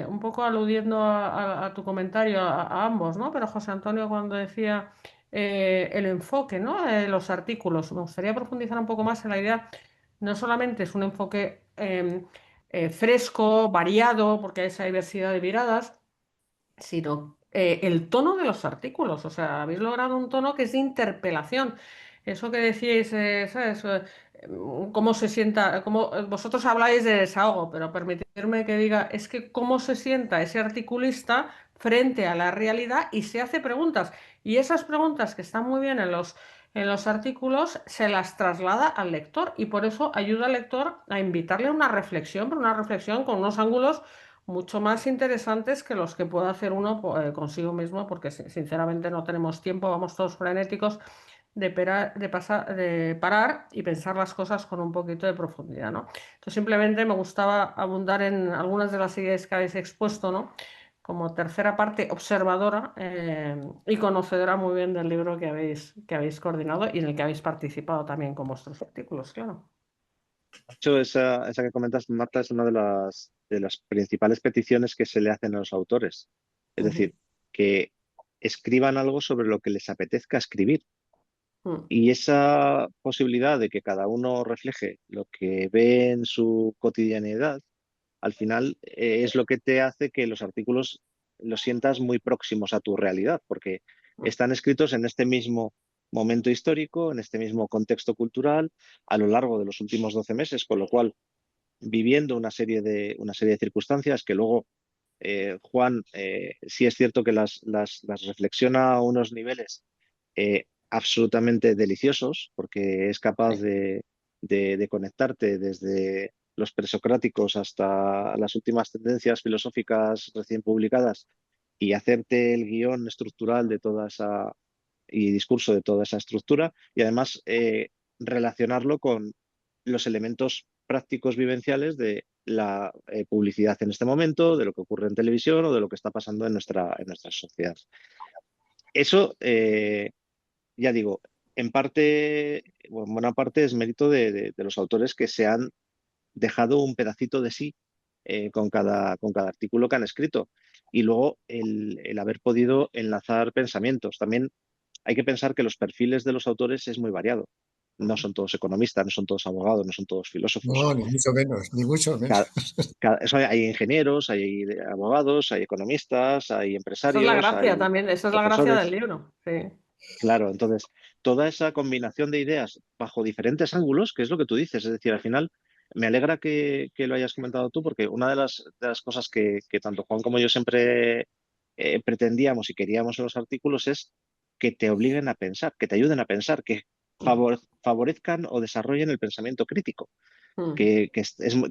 un poco aludiendo a tu comentario, a ambos, ¿no? Pero José Antonio cuando decía el enfoque, ¿no? De los artículos, me gustaría profundizar un poco más en la idea, no solamente es un enfoque fresco, variado, porque hay esa diversidad de miradas, sino el tono de los artículos. O sea, habéis logrado un tono que es de interpelación. Eso que decíais, ¿sabes? Cómo se sienta, cómo, vosotros habláis de desahogo, pero permitirme que diga, es que cómo se sienta ese articulista frente a la realidad y se hace preguntas. Y esas preguntas que están muy bien en los artículos se las traslada al lector y por eso ayuda al lector a invitarle a una reflexión, pero una reflexión con unos ángulos mucho más interesantes que los que puede hacer uno consigo mismo, porque sinceramente no tenemos tiempo, vamos todos frenéticos de parar y pensar las cosas con un poquito de profundidad, ¿no? Entonces simplemente me gustaba abundar en algunas de las ideas que habéis expuesto, ¿no? Como tercera parte observadora y conocedora muy bien del libro que habéis coordinado y en el que habéis participado también con vuestros artículos, claro. de hecho, esa que comentas, Marta, es una de las principales peticiones que se le hacen a los autores. Es Ujú. decir, que escriban algo sobre lo que les apetezca escribir. Mm. Y esa posibilidad de que cada uno refleje lo que ve en su cotidianidad, al final es lo que te hace que los artículos los sientas muy próximos a tu realidad, porque están escritos en este mismo momento histórico, en este mismo contexto cultural, a lo largo de los últimos 12 meses, con lo cual viviendo una serie de circunstancias que luego Juan sí es cierto que las reflexiona a unos niveles absolutamente deliciosos, porque es capaz Sí. de conectarte desde los presocráticos hasta las últimas tendencias filosóficas recién publicadas y hacerte el guión estructural de toda esa y discurso de toda esa estructura y además relacionarlo con los elementos prácticos vivenciales de la publicidad en este momento, de lo que ocurre en televisión o de lo que está pasando en nuestra sociedad. Eso, ya digo, en parte, en buena parte es mérito de los autores que se han dejado un pedacito de sí con cada artículo que han escrito. Y luego el haber podido enlazar pensamientos. También hay que pensar que los perfiles de los autores es muy variado. No son todos economistas, no son todos abogados, no son todos filósofos. no, ni mucho menos, ni mucho menos. Cada, hay ingenieros, hay abogados, hay economistas, hay Esa es la empresarios, gracia hay también, esa es la gracia del profesores. libro. Sí. Claro, entonces, toda esa combinación de ideas bajo diferentes ángulos, que es lo que tú dices, es decir, al final, me alegra que lo hayas comentado tú, porque una de las cosas que tanto Juan como yo siempre pretendíamos y queríamos en los artículos es que te obliguen a pensar, que te ayuden a pensar, que favorezcan o desarrollen el pensamiento crítico. Mm,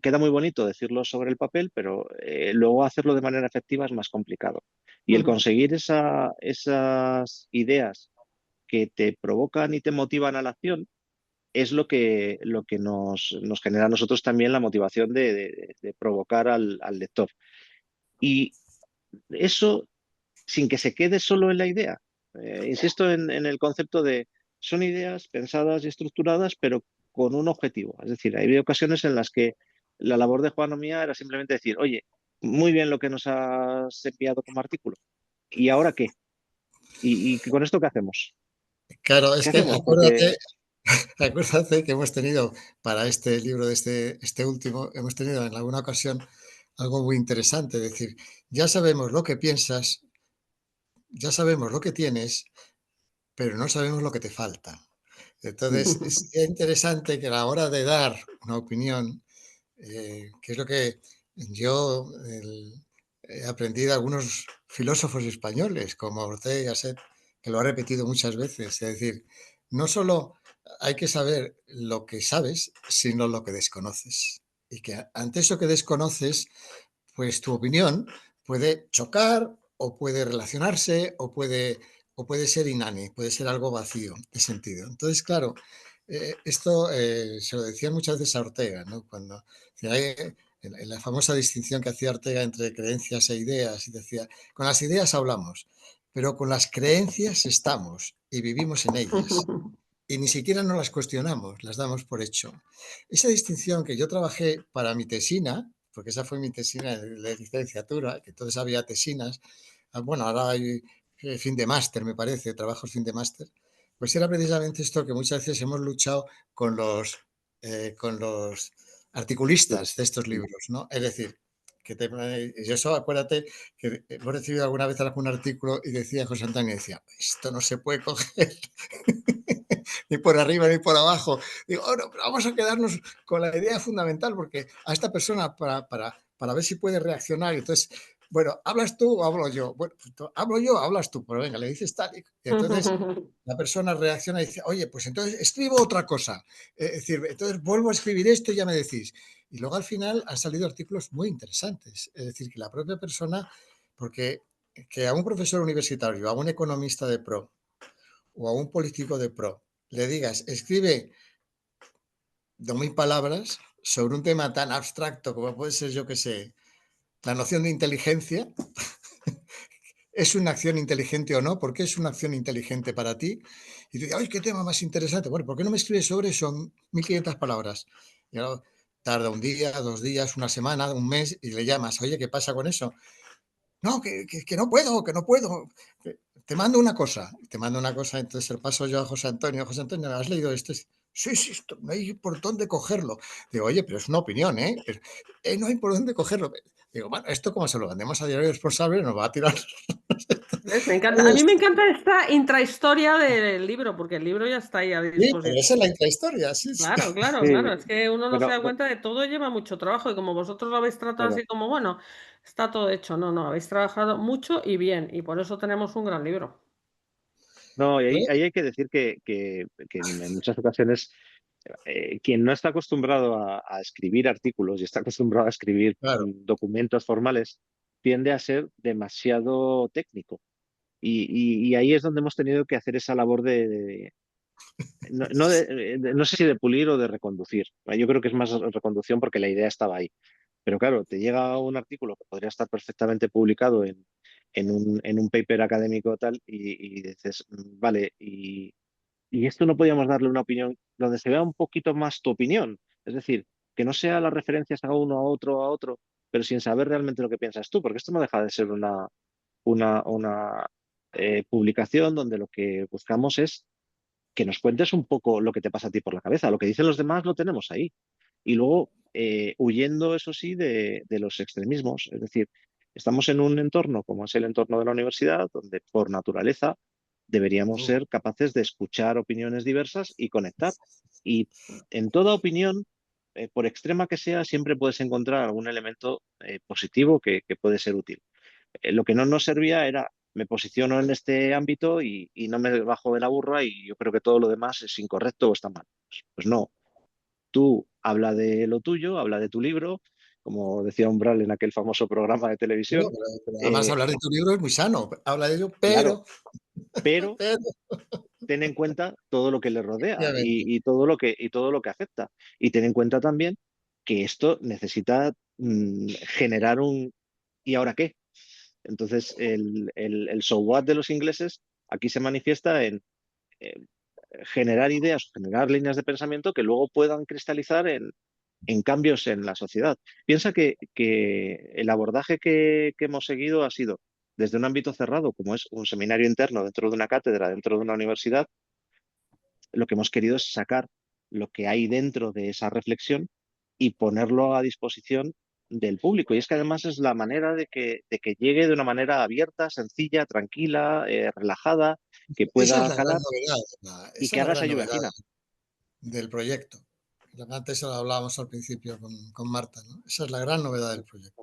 queda muy bonito decirlo sobre el papel, pero luego hacerlo de manera efectiva es más complicado. Y el ujú. conseguir esas ideas que te provocan y te motivan a la acción es lo que nos genera a nosotros también la motivación de provocar al lector. Y eso sin que se quede solo en la idea. Insisto en el concepto de son ideas pensadas y estructuradas, pero con un objetivo. Es decir, hay ocasiones en las que la labor de Juan o mía era simplemente decir, oye, muy bien lo que nos has enviado como artículo. ¿Y ahora qué? ¿Y con esto qué hacemos? Claro, es ¿Qué que hacemos? Porque, acuérdate que hemos tenido para este libro de este último, hemos tenido en alguna ocasión algo muy interesante, es decir, ya sabemos lo que piensas, ya sabemos lo que tienes, pero no sabemos lo que te falta. Entonces, es interesante que a la hora de dar una opinión, que es lo que yo he aprendido de algunos filósofos españoles, como Ortega y Gasset, que lo ha repetido muchas veces. Es decir, no solo hay que saber lo que sabes, sino lo que desconoces. Y que ante eso que desconoces, pues tu opinión puede chocar o puede relacionarse o puede ser inane, puede ser algo vacío de sentido. Entonces, claro, esto se lo decían muchas veces a Ortega, ¿no? Cuando en la famosa distinción que hacía Ortega entre creencias e ideas, y decía, con las ideas hablamos, pero con las creencias estamos y vivimos en ellas. Y ni siquiera nos las cuestionamos, las damos por hecho. Esa distinción que yo trabajé para mi tesina, porque esa fue mi tesina de licenciatura, que entonces había tesinas, bueno, ahora hay fin de máster, me parece, trabajos fin de máster, pues era precisamente esto que muchas veces hemos luchado con los articulistas de estos libros, ¿no? Es decir, y eso acuérdate que hemos recibido alguna vez algún artículo y decía José Antonio, decía, esto no se puede coger ni por arriba ni por abajo. Digo, oh, no, pero vamos a quedarnos con la idea fundamental, porque a esta persona, para ver si puede reaccionar, entonces, bueno, ¿hablas tú o hablo yo? Bueno, pues, hablo yo, hablas tú, pero venga, le dices tal. Y entonces la persona reacciona y dice, oye, pues entonces escribo otra cosa. Es decir, entonces vuelvo a escribir esto y ya me decís. Y luego al final han salido artículos muy interesantes. Es decir, que la propia persona, porque que a un profesor universitario, a un economista de pro o a un político de pro le digas, escribe 2000 palabras sobre un tema tan abstracto como puede ser, yo que sé, la noción de inteligencia, ¿es una acción inteligente o no? ¿Por qué es una acción inteligente para ti? Y te dice, ¡ay, qué tema más interesante! Bueno, ¿por qué no me escribes sobre eso 1500 palabras? Y luego tarda un día, 2 días, una semana, un mes y le llamas, oye, ¿qué pasa con eso? No, que no puedo, que no puedo. Te mando una cosa, entonces el paso yo a José Antonio, ¿has leído esto? Sí, sí, esto, no hay por dónde cogerlo. Digo, oye, pero es una opinión, ¿eh? No hay por dónde cogerlo. Digo, bueno, esto como se lo mandemos a Diario Responsable nos va a tirar. ¿Ves? Me encanta. A mí me encanta esta intrahistoria del libro, porque el libro ya está ahí a Sí, pero esa disposición. es la intrahistoria, sí, sí. Claro, claro, sí, claro. Es que uno no se bueno, da cuenta de todo lleva mucho trabajo y como vosotros lo habéis tratado claro. así como, bueno, está todo hecho. No, no, habéis trabajado mucho y bien y por eso tenemos un gran libro. No, y ahí ¿Eh? hay que decir que en muchas ocasiones quien no está acostumbrado a escribir artículos y está acostumbrado a escribir Claro. documentos formales, tiende a ser demasiado técnico. Y ahí es donde hemos tenido que hacer esa labor no sé si de pulir o de reconducir. Yo creo que es más reconducción porque la idea estaba ahí. Pero claro, te llega un artículo que podría estar perfectamente publicado en un paper académico tal y dices, vale, y esto no podíamos darle una opinión donde se vea un poquito más tu opinión. Es decir, que no sea las referencias a uno, a otro, pero sin saber realmente lo que piensas tú, porque esto no deja de ser una publicación donde lo que buscamos es que nos cuentes un poco lo que te pasa a ti por la cabeza. Lo que dicen los demás lo tenemos ahí. Y luego, huyendo, eso sí, de los extremismos. Es decir, estamos en un entorno como es el entorno de la universidad, donde por naturaleza deberíamos Mm. ser capaces de escuchar opiniones diversas y conectar. Y en toda opinión, por extrema que sea, siempre puedes encontrar algún elemento positivo que puede ser útil. Lo que no nos servía era, me posiciono en este ámbito y no me bajo de la burra y yo creo que todo lo demás es incorrecto o está mal. Pues no, Tú habla de lo tuyo, habla de tu libro, como decía Umbral en aquel famoso programa de Bueno, televisión. pero además hablar de tu libro es muy sano, habla de ello, Claro, pero, pero pero, ten en cuenta todo lo que le rodea efectivamente. y todo lo que afecta. Y ten en cuenta también que esto necesita generar un ¿y ahora qué? Entonces, el so what de los ingleses aquí se manifiesta en eh, generar ideas, generar líneas de pensamiento que luego puedan cristalizar en cambios en la sociedad. Piensa que el abordaje que hemos seguido ha sido desde un ámbito cerrado, como es un seminario interno dentro de una cátedra, dentro de una universidad. Lo que hemos querido es sacar lo que hay dentro de esa reflexión y ponerlo a disposición del público. Y es que además es la manera de que llegue de una manera abierta, sencilla, tranquila, relajada, que Esa es pueda la gran calar novedad, y esa que es la haga esa gran lluvia novedad fina. del proyecto. Antes lo hablábamos al principio con Marta, ¿no? Esa es la gran novedad del proyecto.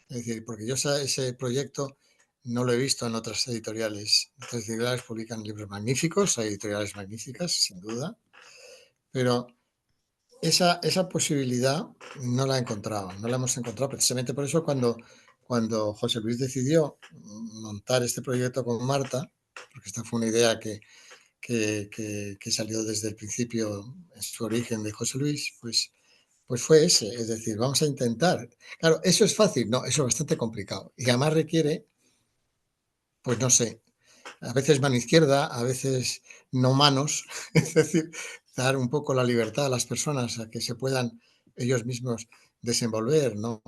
Es decir, porque yo ese proyecto no lo he visto en otras editoriales. Otras editoriales publican libros magníficos, hay editoriales magníficas, sin duda, pero esa posibilidad no la he encontrado, no la hemos encontrado. Precisamente por eso cuando José Luis decidió montar este proyecto con Marta, porque esta fue una idea que salió desde el principio en su origen de José Luis, pues fue ese, es decir, vamos a intentar. Claro, eso es fácil, no, eso es bastante complicado y además requiere, pues no sé, a veces mano izquierda, a veces no manos, es decir, dar un poco la libertad a las personas a que se puedan ellos mismos desenvolver, ¿no?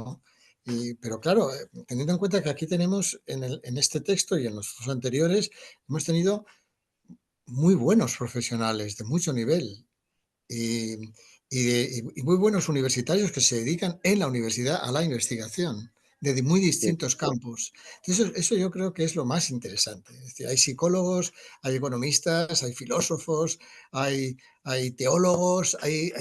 Pero claro, teniendo en cuenta que aquí tenemos en este texto y en los anteriores, hemos tenido muy buenos profesionales de mucho nivel y, y muy buenos universitarios que se dedican en la universidad a la investigación de muy Sí, distintos campos. Entonces, eso yo creo que es lo más interesante. Es decir, hay psicólogos, hay economistas, hay filósofos, hay teólogos, hay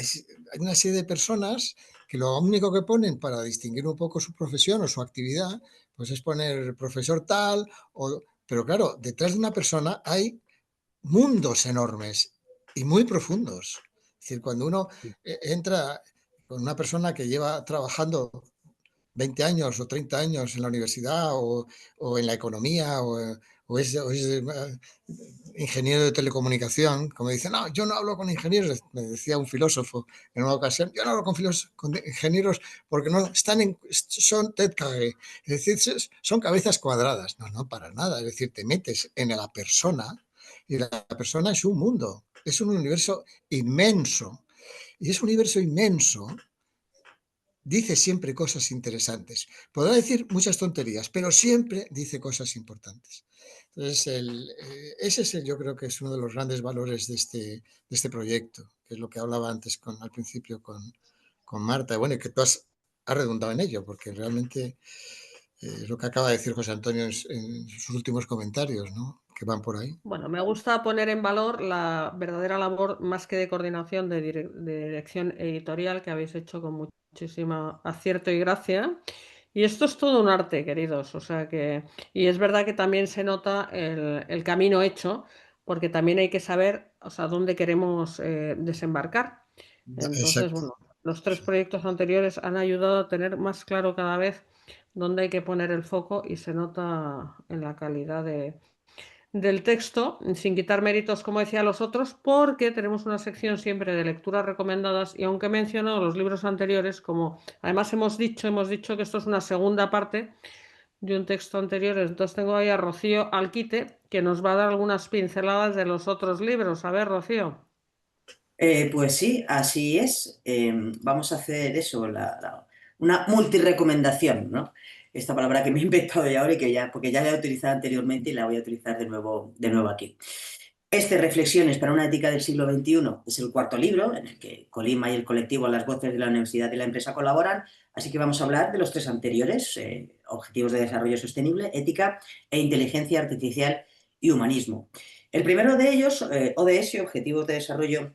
una serie de personas que lo único que ponen para distinguir un poco su profesión o su actividad, pues es poner profesor tal, pero claro, detrás de una persona hay mundos enormes y muy profundos. Es decir, cuando uno entra con una persona que lleva trabajando 20 años o 30 años en la universidad o en la economía o es ingeniero de telecomunicación, como dice, no, yo no hablo con ingenieros, me decía un filósofo en una ocasión, yo no hablo con ingenieros porque no están son tête carré, es decir, son cabezas cuadradas. No, no, para nada, es decir, te metes en la persona y la persona es un mundo, es un universo inmenso. Y ese universo inmenso dice siempre cosas interesantes. Podrá decir muchas tonterías, pero siempre dice cosas importantes. Entonces, ese es yo creo que es uno de los grandes valores de este proyecto, que es lo que hablaba antes al principio con Marta. Bueno, y que tú has redundado en ello, porque realmente es lo que acaba de decir José Antonio en sus últimos comentarios, ¿no? Que van por ahí. Bueno, me gusta poner en valor la verdadera labor, más que de coordinación, de dirección editorial que habéis hecho con muchísimo acierto y gracia. Y esto es todo un arte, queridos. O sea que, y es verdad que también se nota el camino hecho, porque también hay que saber, o sea, dónde queremos desembarcar. Entonces, Exacto. bueno, los tres proyectos anteriores han ayudado a tener más claro cada vez dónde hay que poner el foco y se nota en la calidad del texto, sin quitar méritos, como decía los otros, porque tenemos una sección siempre de lecturas recomendadas y aunque he mencionado los libros anteriores, como además hemos dicho que esto es una segunda parte de un texto anterior, entonces tengo ahí a Rocío Alquite, que nos va a dar algunas pinceladas de los otros libros. A ver, Rocío. Pues sí, así es. Vamos a hacer eso, una multirecomendación, ¿no? Esta palabra que me he inventado ya ahora y porque ya la he utilizado anteriormente y la voy a utilizar de nuevo aquí. Reflexiones para una ética del siglo XXI es el cuarto libro en el que Colima y el colectivo Las Voces de la Universidad y la Empresa colaboran, así que vamos a hablar de los tres anteriores, Objetivos de Desarrollo Sostenible, Ética e Inteligencia Artificial y Humanismo. El primero de ellos, ODS, Objetivos de Desarrollo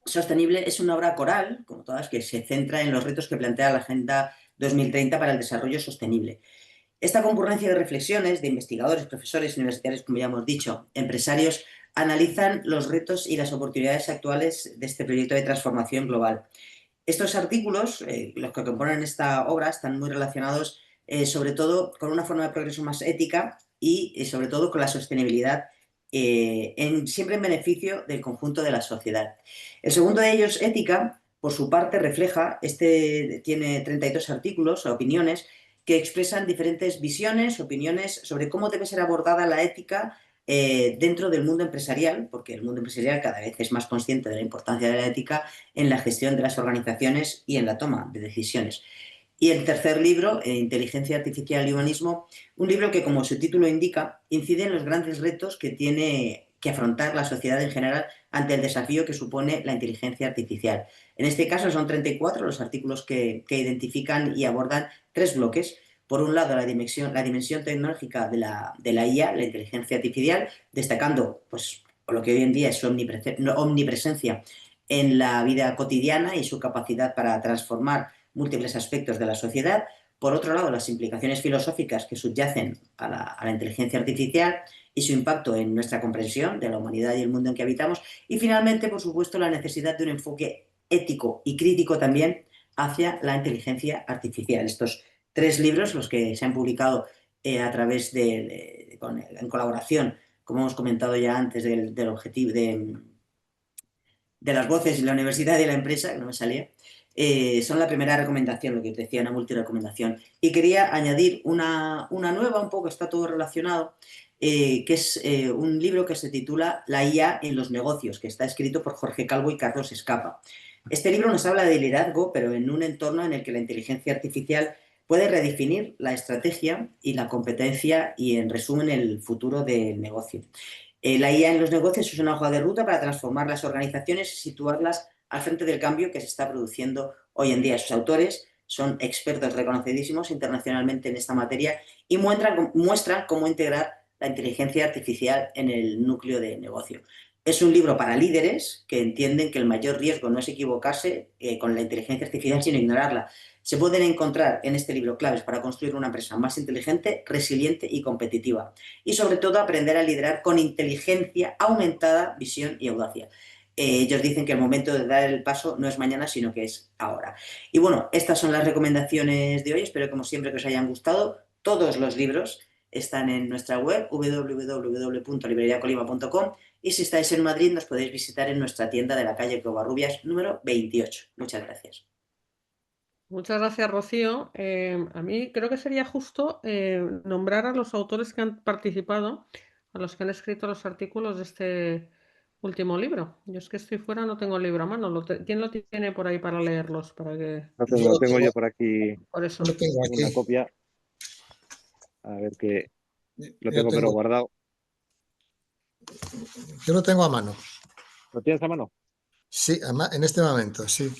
Sostenible, es una obra coral, como todas, que se centra en los retos que plantea la Agenda 2030 para el Desarrollo Sostenible. Esta concurrencia de reflexiones de investigadores, profesores universitarios, como ya hemos dicho, empresarios, analizan los retos y las oportunidades actuales de este proyecto de transformación global. Estos artículos, los que componen esta obra, están muy relacionados sobre todo con una forma de progreso más ética y sobre todo con la sostenibilidad, siempre en beneficio del conjunto de la sociedad. El segundo de ellos, ética, por su parte refleja, tiene 32 artículos, opiniones, que expresan diferentes visiones, opiniones sobre cómo debe ser abordada la ética dentro del mundo empresarial, porque el mundo empresarial cada vez es más consciente de la importancia de la ética en la gestión de las organizaciones y en la toma de decisiones. Y el tercer libro, Inteligencia Artificial y Humanismo, un libro que, como su título indica, incide en los grandes retos que tiene que afrontar la sociedad en general ante el desafío que supone la inteligencia artificial. En este caso son 34 los artículos que identifican y abordan tres bloques. Por un lado, la dimensión tecnológica de la IA, la inteligencia artificial, destacando pues, lo que hoy en día es su omnipresencia en la vida cotidiana y su capacidad para transformar múltiples aspectos de la sociedad. Por otro lado, las implicaciones filosóficas que subyacen a la inteligencia artificial y su impacto en nuestra comprensión de la humanidad y el mundo en que habitamos. Y finalmente, por supuesto, la necesidad de un enfoque ético y crítico también hacia la inteligencia artificial. Estos tres libros, los que se han publicado a través en colaboración, como hemos comentado ya antes, del objetivo de las voces de la universidad y de la empresa, que no me salía, son la primera recomendación, lo que te decía, una multirecomendación. Y quería añadir una nueva, un poco, está todo relacionado, que es un libro que se titula La IA en los negocios, que está escrito por Jorge Calvo y Carlos Escapa. Este libro nos habla de liderazgo, pero en un entorno en el que la inteligencia artificial puede redefinir la estrategia y la competencia y, en resumen, el futuro del negocio. La IA en los negocios es una hoja de ruta para transformar las organizaciones y situarlas al frente del cambio que se está produciendo hoy en día. Sus autores son expertos reconocidísimos internacionalmente en esta materia y muestran cómo integrar la inteligencia artificial en el núcleo de negocio. Es un libro para líderes que entienden que el mayor riesgo no es equivocarse con la inteligencia artificial, sino ignorarla. Se pueden encontrar en este libro claves para construir una empresa más inteligente, resiliente y competitiva. Y sobre todo aprender a liderar con inteligencia aumentada, visión y audacia. Ellos dicen que el momento de dar el paso no es mañana, sino que es ahora. Y bueno, estas son las recomendaciones de hoy. Espero, como siempre, que os hayan gustado. Todos los libros están en nuestra web www.libreriacolima.com y si estáis en Madrid nos podéis visitar en nuestra tienda de la calle Covarrubias número 28. Muchas gracias. Muchas gracias, Rocío. A mí creo que sería justo nombrar a los autores que han participado, a los que han escrito los artículos de este último libro. Yo es que estoy fuera, no tengo el libro a mano. ¿Quién lo tiene por ahí para leerlos? Yo Lo tengo yo por aquí, Por eso. lo tengo una aquí. copia. A ver que lo Yo tengo pero guardado. lo tengo a mano. ¿Lo tienes a mano? Sí, en este momento, sí.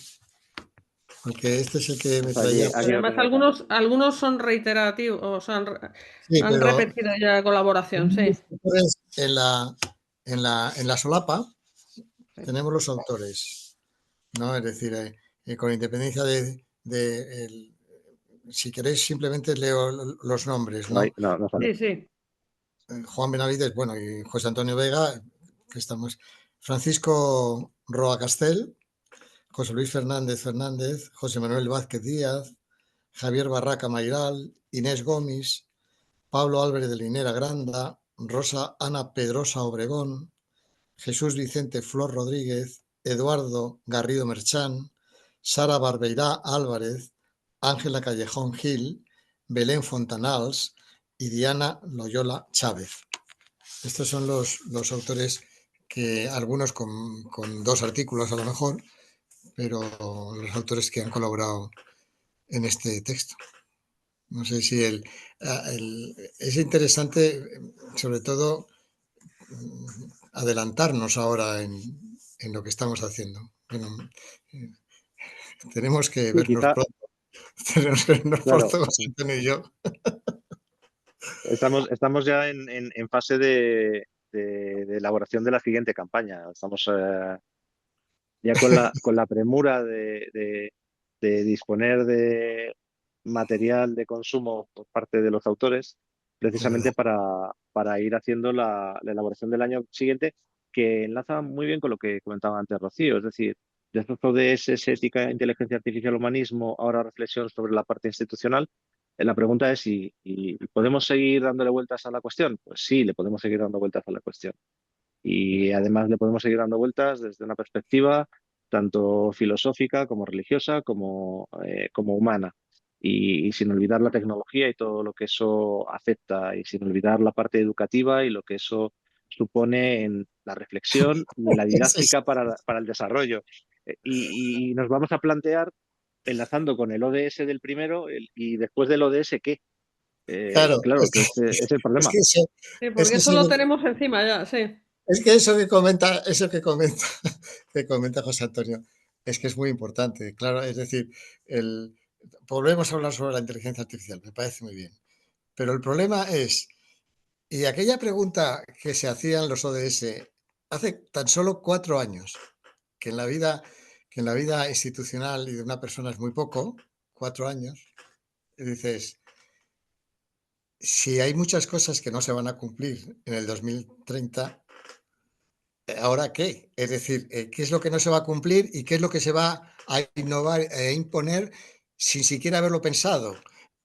Porque este es el que me Pues aquí, traía. aquí lo Además, tengo también. algunos son reiterativos, o sea, Sí, han pero repetido ya colaboración, sí. en la solapa Sí. tenemos los autores, ¿no? Es decir, con independencia si queréis simplemente leo los nombres, ¿no? No sale. Sí, sí. Juan Benavides, bueno, y José Antonio Vega, que estamos, Francisco Roa Castel, José Luis Fernández, José Manuel Vázquez Díaz, Javier Barraca Mairal, Inés Gómez, Pablo Álvarez de Linera Granda, Rosa Ana Pedrosa Obregón, Jesús Vicente Flor Rodríguez, Eduardo Garrido Merchán, Sara Barbeirá Álvarez, Ángela Callejón Gil, Belén Fontanals y Diana Loyola Chávez. Estos son los autores que algunos con 2 artículos a lo mejor, pero los autores que han colaborado en este texto. No sé si es interesante, sobre todo, adelantarnos ahora en lo que estamos haciendo. Bueno, tenemos que Sí, vernos quizá, pronto. Tenemos que vernos claro, pronto, José Antonio y yo. estamos ya en fase de elaboración de la siguiente campaña. Estamos ya con la premura de disponer de material de consumo por parte de los autores, Es verdad. precisamente para ir haciendo la elaboración del año siguiente, que enlaza muy bien con lo que comentaba antes Rocío, es decir, de estos ODS, ética, inteligencia artificial, humanismo, ahora reflexión sobre la parte institucional. La pregunta es ¿y podemos seguir dándole vueltas a la cuestión? Pues sí, le podemos seguir dando vueltas a la cuestión. Y además le podemos seguir dando vueltas desde una perspectiva tanto filosófica como religiosa como humana. Y sin olvidar la tecnología y todo lo que eso afecta, y sin olvidar la parte educativa y lo que eso supone en la reflexión y en la Sí, didáctica para el desarrollo. Y nos vamos a plantear, enlazando con el ODS del primero, y después del ODS, ¿qué? claro, Claro, que es el es problema. que eso, Sí, es porque que eso eso lo tenemos encima ya, sí. Es que eso que comenta, que comenta José Antonio, es que es muy importante. Claro, es decir, el, volvemos a hablar sobre la inteligencia artificial, me parece muy bien. Pero el problema es, y aquella pregunta que se hacían los ODS hace tan solo 4 años, que en la vida, que en la vida institucional y de una persona es muy poco, 4 años, y dices, si hay muchas cosas que no se van a cumplir en el 2030, ¿ahora qué? Es decir, ¿qué es lo que no se va a cumplir y qué es lo que se va a innovar e imponer sin siquiera haberlo pensado?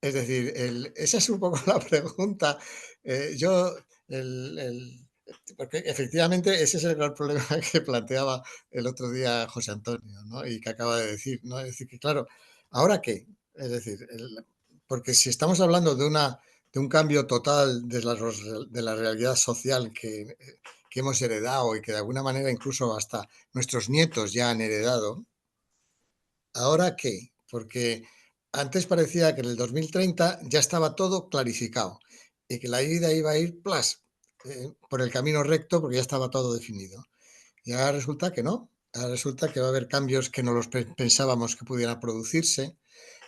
Es decir, esa es un poco la pregunta. Yo, porque efectivamente ese es el gran problema que planteaba el otro día José Antonio, ¿no? Y que acaba de decir, ¿no? Es decir, que claro, ¿ahora qué? Es decir, porque si estamos hablando de un cambio total de la realidad social que hemos heredado y que de alguna manera incluso hasta nuestros nietos ya han heredado, ¿ahora qué? Porque antes parecía que en el 2030 ya estaba todo clarificado y que la vida iba a ir por el camino recto porque ya estaba todo definido. Y ahora resulta que no. Ahora resulta que va a haber cambios que no los pensábamos que pudieran producirse,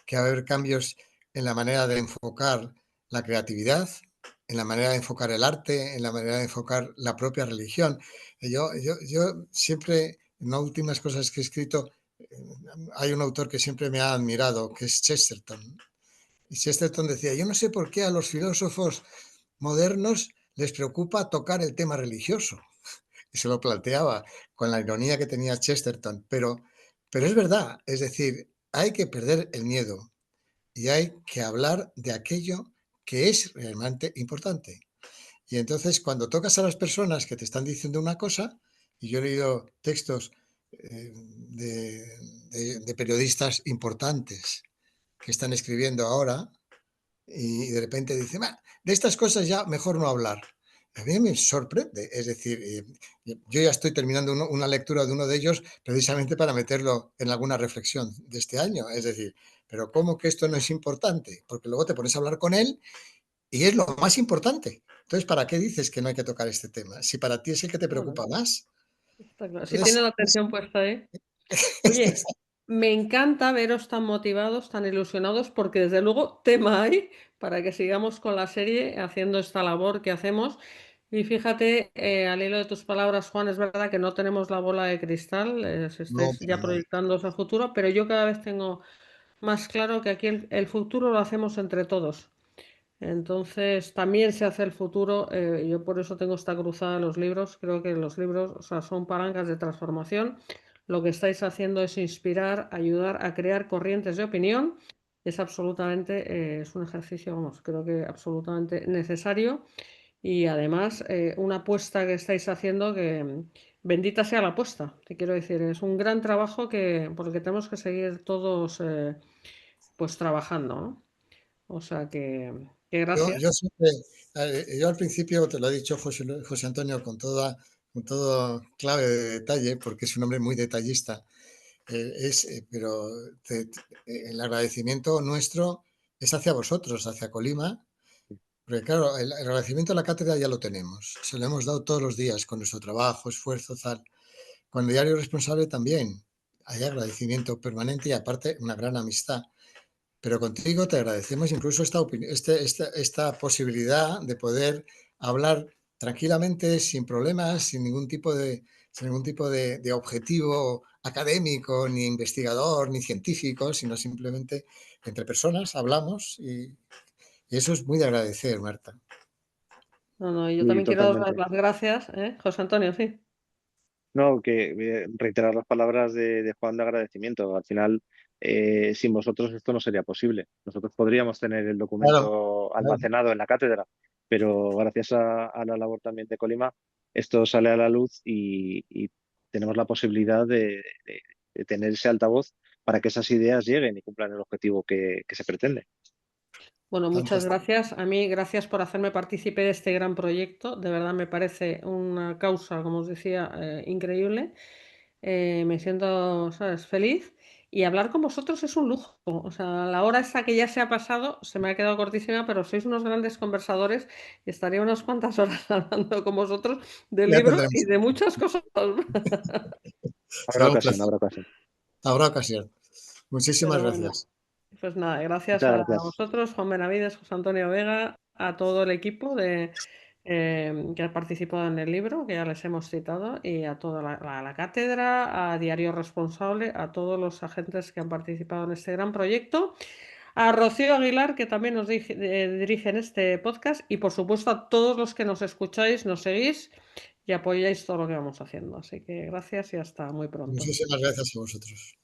que va a haber cambios en la manera de enfocar la creatividad, en la manera de enfocar el arte, en la manera de enfocar la propia religión. Yo siempre, en las últimas cosas que he escrito, hay un autor que siempre me ha admirado, que es Chesterton. Y Chesterton decía, yo no sé por qué a los filósofos modernos les preocupa tocar el tema religioso. Y se lo planteaba con la ironía que tenía Chesterton. Pero es verdad, es decir, hay que perder el miedo y hay que hablar de aquello que es realmente importante. Y entonces cuando tocas a las personas que te están diciendo una cosa, y yo he leído textos de periodistas importantes que están escribiendo ahora y de repente dicen, de estas cosas ya mejor no hablar. A mí me sorprende, es decir, yo ya estoy terminando una lectura de uno de ellos precisamente para meterlo en alguna reflexión de este año, es decir, pero ¿cómo que esto no es importante? Porque luego te pones a hablar con él y es lo más importante. Entonces, ¿para qué dices que no hay que tocar este tema? Si para ti es el que te Bueno, preocupa más. está claro. Si tiene Entonces, la atención puesta ahí. Oye, me encanta veros tan motivados, tan ilusionados, porque desde luego tema hay para que sigamos con la serie haciendo esta labor que hacemos. Y fíjate, al hilo de tus palabras, Juan, es verdad que no tenemos la bola de cristal, si no, estáis pero ya no. proyectándoos al futuro, pero yo cada vez tengo más claro que aquí el futuro lo hacemos entre todos. Entonces, también se hace el futuro, yo por eso tengo esta cruzada en los libros, creo que los libros, o sea, son palancas de transformación. Lo que estáis haciendo es inspirar, ayudar a crear corrientes de opinión. Es absolutamente, es un ejercicio, vamos, creo que absolutamente necesario y además una apuesta que estáis haciendo que bendita sea la apuesta, te quiero decir, es un gran trabajo por el que tenemos que seguir todos pues trabajando, ¿no? O sea que gracias. Yo siempre, yo al principio te lo ha dicho José Antonio con todo clave de detalle, porque es un hombre muy detallista. Pero el agradecimiento nuestro es hacia vosotros, hacia Colima, porque claro, el agradecimiento a la cátedra ya lo tenemos, se lo hemos dado todos los días con nuestro trabajo, esfuerzo, tal. Con el diario responsable también hay agradecimiento permanente y aparte una gran amistad. Pero contigo te agradecemos incluso esta posibilidad de poder hablar tranquilamente, sin problemas, sin ningún tipo de objetivo académico, ni investigador, ni científico, sino simplemente entre personas hablamos y eso es muy de agradecer, Marta. No, no, yo Sí, también quiero dar totalmente. las gracias, ¿eh? José Antonio, sí. No, que reiterar las palabras de Juan de agradecimiento. Al final, sin vosotros esto no sería posible. Nosotros podríamos tener el Claro, documento claro. almacenado en la cátedra, pero gracias a la labor también de Colima, esto sale a la luz y tenemos la posibilidad de tener ese altavoz para que esas ideas lleguen y cumplan el objetivo que se pretende. Bueno, muchas Fantástico. gracias. A mí, gracias por hacerme partícipe de este gran proyecto. De verdad me parece una causa, como os decía, increíble. Me siento, ¿sabes?, feliz. Y hablar con vosotros es un lujo. O sea, la hora esa que ya se ha pasado se me ha quedado cortísima, pero sois unos grandes conversadores y estaría unas cuantas horas hablando con vosotros del Ya libro tendremos. y de muchas cosas. Será Habrá un ocasión, placer. habrá ocasión. Habrá ocasión. Muchísimas Pero bueno. gracias. Pues nada, gracias Muchas a gracias. vosotros, Juan Benavides, José Antonio Vega, a todo el equipo que ha participado en el libro, que ya les hemos citado, y a toda la cátedra, a Diario Responsable, a todos los agentes que han participado en este gran proyecto, a Rocío Aguilar, que también nos dirige en este podcast, y por supuesto a todos los que nos escucháis, nos seguís y apoyáis todo lo que vamos haciendo. Así que gracias y hasta muy pronto. Muchísimas gracias a vosotros.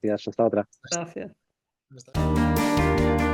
Gracias, hasta otra. Gracias. Hasta